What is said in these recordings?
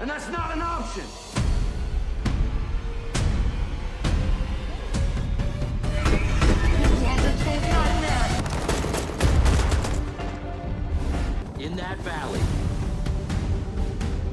and that's not an option. In that valley.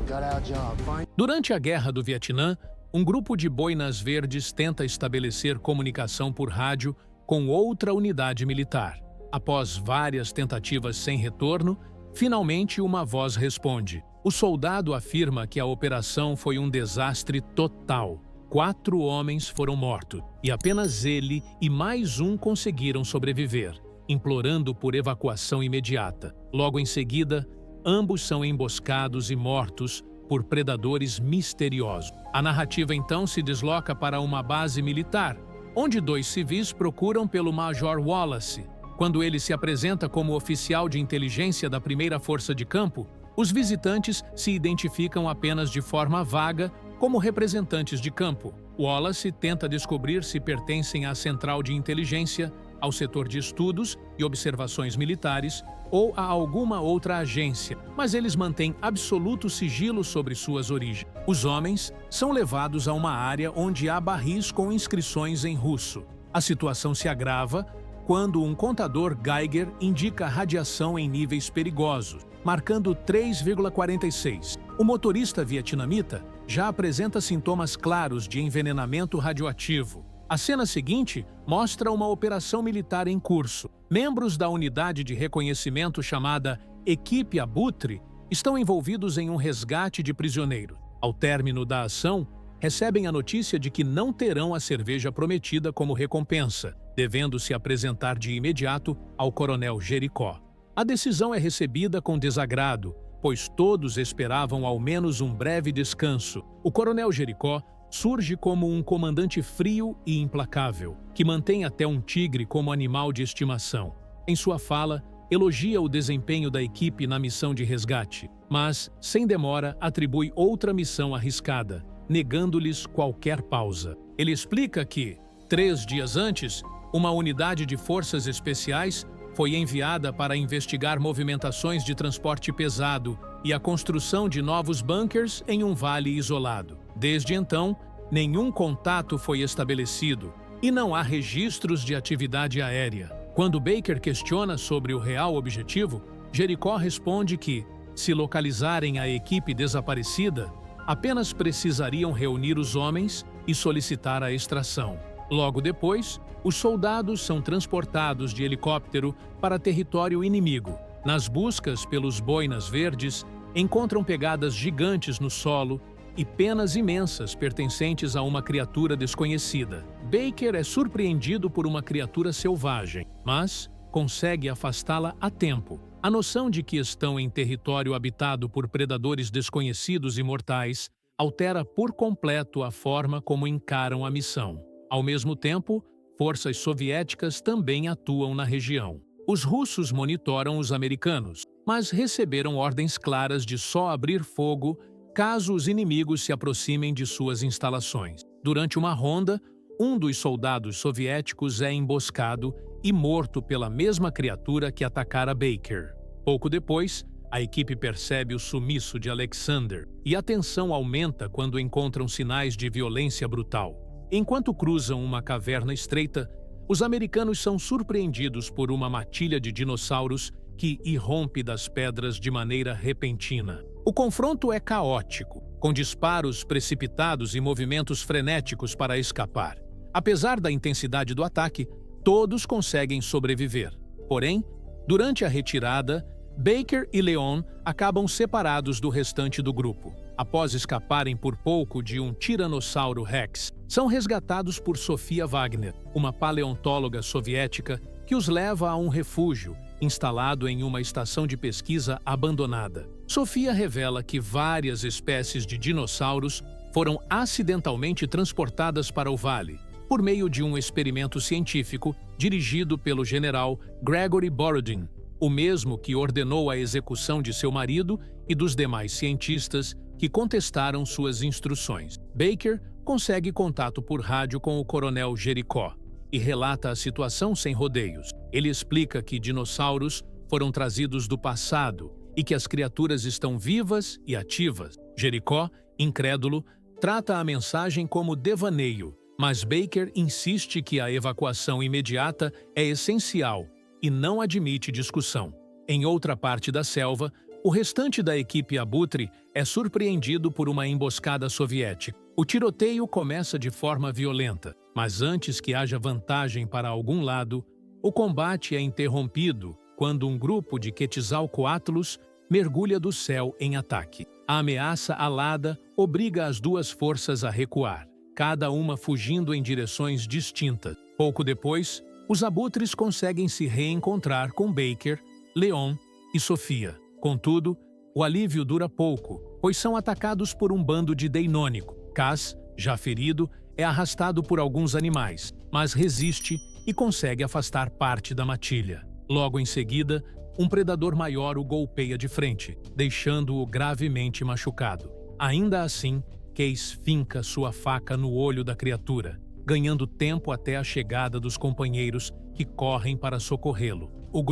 We got our job. Durante a Guerra do Vietnã, um grupo de boinas verdes tenta estabelecer comunicação por rádio com outra unidade militar. Após várias tentativas sem retorno, finalmente uma voz responde. O soldado afirma que a operação foi um desastre total. 4 homens foram mortos, e apenas ele e mais um conseguiram sobreviver, implorando por evacuação imediata. Logo em seguida, ambos são emboscados e mortos por predadores misteriosos. A narrativa então se desloca para uma base militar, onde 2 civis procuram pelo Major Wallace. Quando ele se apresenta como oficial de inteligência da primeira força de campo, os visitantes se identificam apenas de forma vaga como representantes de campo. Wallace tenta descobrir se pertencem à central de inteligência, ao setor de estudos e observações militares ou a alguma outra agência, mas eles mantêm absoluto sigilo sobre suas origens. Os homens são levados a uma área onde há barris com inscrições em russo. A situação se agrava quando um contador Geiger indica radiação em níveis perigosos, marcando 3,46. O motorista vietnamita já apresenta sintomas claros de envenenamento radioativo. A cena seguinte mostra uma operação militar em curso. Membros da unidade de reconhecimento chamada Equipe Abutre estão envolvidos em um resgate de prisioneiros. Ao término da ação, recebem a notícia de que não terão a cerveja prometida como recompensa, devendo se apresentar de imediato ao coronel Jericó. A decisão é recebida com desagrado, pois todos esperavam ao menos um breve descanso. O coronel Jericó surge como um comandante frio e implacável, que mantém até um tigre como animal de estimação. Em sua fala, elogia o desempenho da equipe na missão de resgate, mas, sem demora, atribui outra missão arriscada, negando-lhes qualquer pausa. Ele explica que, 3 dias antes, uma unidade de forças especiais foi enviada para investigar movimentações de transporte pesado e a construção de novos bunkers em um vale isolado. Desde então, nenhum contato foi estabelecido e não há registros de atividade aérea. Quando Baker questiona sobre o real objetivo, Jericó responde que, se localizarem a equipe desaparecida, apenas precisariam reunir os homens e solicitar a extração. Logo depois, os soldados são transportados de helicóptero para território inimigo. Nas buscas pelos boinas verdes, encontram pegadas gigantes no solo e penas imensas pertencentes a uma criatura desconhecida. Baker é surpreendido por uma criatura selvagem, mas consegue afastá-la a tempo. A noção de que estão em território habitado por predadores desconhecidos e mortais altera por completo a forma como encaram a missão. Ao mesmo tempo, forças soviéticas também atuam na região. Os russos monitoram os americanos, mas receberam ordens claras de só abrir fogo caso os inimigos se aproximem de suas instalações. Durante uma ronda, um dos soldados soviéticos é emboscado e morto pela mesma criatura que atacara Baker. Pouco depois, a equipe percebe o sumiço de Alexander e a tensão aumenta quando encontram sinais de violência brutal. Enquanto cruzam uma caverna estreita, os americanos são surpreendidos por uma matilha de dinossauros que irrompe das pedras de maneira repentina. O confronto é caótico, com disparos precipitados e movimentos frenéticos para escapar. Apesar da intensidade do ataque, todos conseguem sobreviver. Porém, durante a retirada, Baker e Leon acabam separados do restante do grupo. Após escaparem por pouco de um Tiranossauro Rex, são resgatados por Sofia Wagner, uma paleontóloga soviética que os leva a um refúgio instalado em uma estação de pesquisa abandonada. Sofia revela que várias espécies de dinossauros foram acidentalmente transportadas para o vale, por meio de um experimento científico dirigido pelo general Gregory Borodin, o mesmo que ordenou a execução de seu marido e dos demais cientistas que contestaram suas instruções. Baker consegue contato por rádio com o coronel Jericó e relata a situação sem rodeios. Ele explica que dinossauros foram trazidos do passado e que as criaturas estão vivas e ativas. Jericó, incrédulo, trata a mensagem como devaneio, mas Baker insiste que a evacuação imediata é essencial e não admite discussão. Em outra parte da selva, o restante da equipe Abutre é surpreendido por uma emboscada soviética. O tiroteio começa de forma violenta, mas antes que haja vantagem para algum lado, o combate é interrompido quando um grupo de Quetzalcoatlus mergulha do céu em ataque. A ameaça alada obriga as duas forças a recuar, cada uma fugindo em direções distintas. Pouco depois, os abutres conseguem se reencontrar com Baker, Leon e Sofia. Contudo, o alívio dura pouco, pois são atacados por um bando de Deinônico. Cass, já ferido, é arrastado por alguns animais, mas resiste e consegue afastar parte da matilha. Logo em seguida, um predador maior o golpeia de frente, deixando-o gravemente machucado. Ainda assim, Case finca sua faca no olho da criatura, ganhando tempo até a chegada dos companheiros que correm para socorrê-lo. O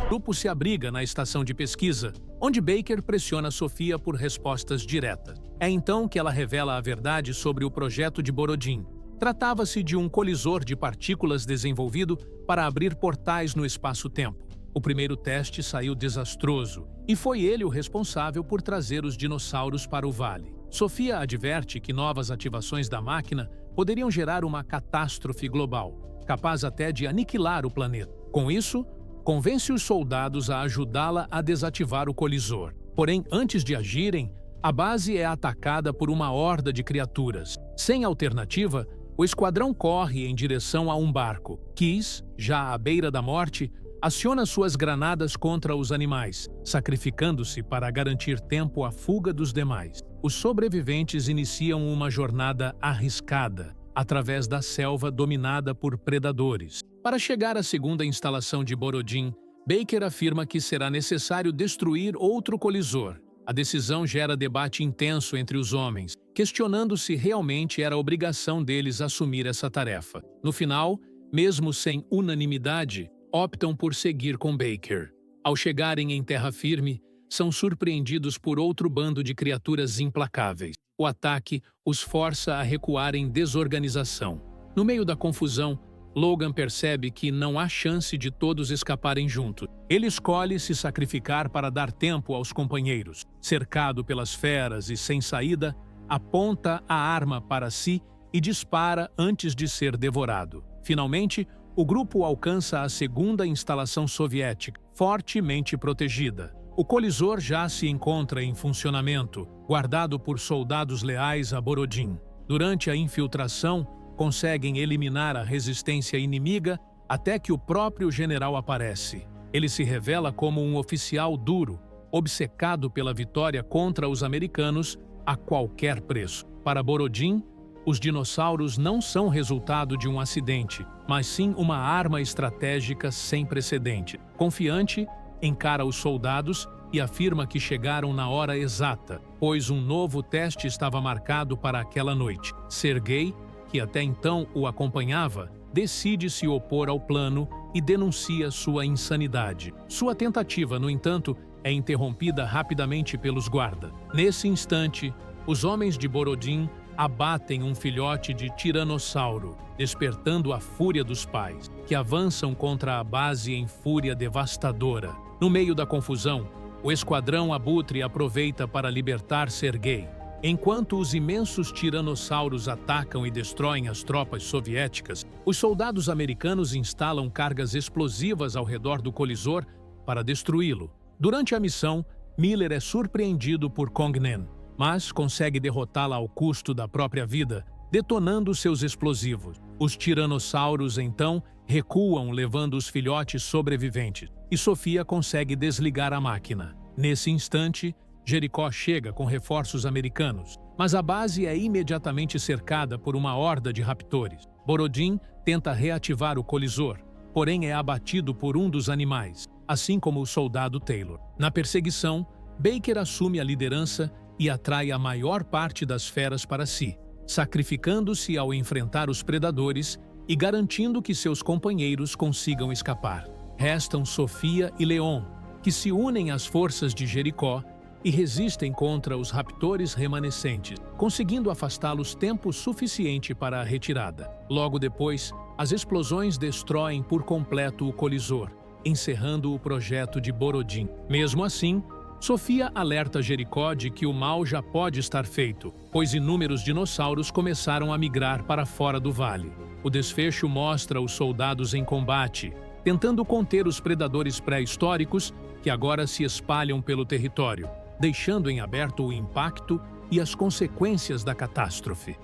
grupo se abriga na estação de pesquisa, onde Baker pressiona Sofia por respostas diretas. É então que ela revela a verdade sobre o projeto de Borodin. Tratava-se de um colisor de partículas desenvolvido para abrir portais no espaço-tempo. O primeiro teste saiu desastroso, e foi ele o responsável por trazer os dinossauros para o vale. Sofia adverte que novas ativações da máquina poderiam gerar uma catástrofe global, capaz até de aniquilar o planeta. Com isso, convence os soldados a ajudá-la a desativar o colisor. Porém, antes de agirem, a base é atacada por uma horda de criaturas. Sem alternativa, o esquadrão corre em direção a um barco. Kiss, já à beira da morte, aciona suas granadas contra os animais, sacrificando-se para garantir tempo à fuga dos demais. Os sobreviventes iniciam uma jornada arriscada, através da selva dominada por predadores. Para chegar à segunda instalação de Borodin, Baker afirma que será necessário destruir outro colisor. A decisão gera debate intenso entre os homens, questionando se realmente era obrigação deles assumir essa tarefa. No final, mesmo sem unanimidade, optam por seguir com Baker. Ao chegarem em terra firme, são surpreendidos por outro bando de criaturas implacáveis. O ataque os força a recuar em desorganização. No meio da confusão, Logan percebe que não há chance de todos escaparem juntos. Ele escolhe se sacrificar para dar tempo aos companheiros. Cercado pelas feras e sem saída, aponta a arma para si e dispara antes de ser devorado. Finalmente, o grupo alcança a segunda instalação soviética, fortemente protegida. O colisor já se encontra em funcionamento, guardado por soldados leais a Borodin. Durante a infiltração, conseguem eliminar a resistência inimiga até que o próprio general aparece. Ele se revela como um oficial duro, obcecado pela vitória contra os americanos a qualquer preço. Para Borodin, os dinossauros não são resultado de um acidente, mas sim uma arma estratégica sem precedente. Confiante, encara os soldados e afirma que chegaram na hora exata, pois um novo teste estava marcado para aquela noite. Sergei, que até então o acompanhava, decide se opor ao plano e denuncia sua insanidade. Sua tentativa, no entanto, é interrompida rapidamente pelos guardas. Nesse instante, os homens de Borodin abatem um filhote de tiranossauro, despertando a fúria dos pais, que avançam contra a base em fúria devastadora. No meio da confusão, o esquadrão Abutre aproveita para libertar Sergei. Enquanto os imensos tiranossauros atacam e destroem as tropas soviéticas, os soldados americanos instalam cargas explosivas ao redor do colisor para destruí-lo. Durante a missão, Miller é surpreendido por Congnen, mas consegue derrotá-la ao custo da própria vida, detonando seus explosivos. Os tiranossauros, então, recuam levando os filhotes sobreviventes, e Sofia consegue desligar a máquina. Nesse instante, Jericó chega com reforços americanos, mas a base é imediatamente cercada por uma horda de raptores. Borodin tenta reativar o colisor, porém é abatido por um dos animais, assim como o soldado Taylor. Na perseguição, Baker assume a liderança e atrai a maior parte das feras para si, sacrificando-se ao enfrentar os predadores e garantindo que seus companheiros consigam escapar. Restam Sofia e Leon, que se unem às forças de Jericó e resistem contra os raptores remanescentes, conseguindo afastá-los tempo suficiente para a retirada. Logo depois, as explosões destroem por completo o colisor, encerrando o projeto de Borodin. Mesmo assim, Sofia alerta Jericó de que o mal já pode estar feito, pois inúmeros dinossauros começaram a migrar para fora do vale. O desfecho mostra os soldados em combate, tentando conter os predadores pré-históricos que agora se espalham pelo território, deixando em aberto o impacto e as consequências da catástrofe.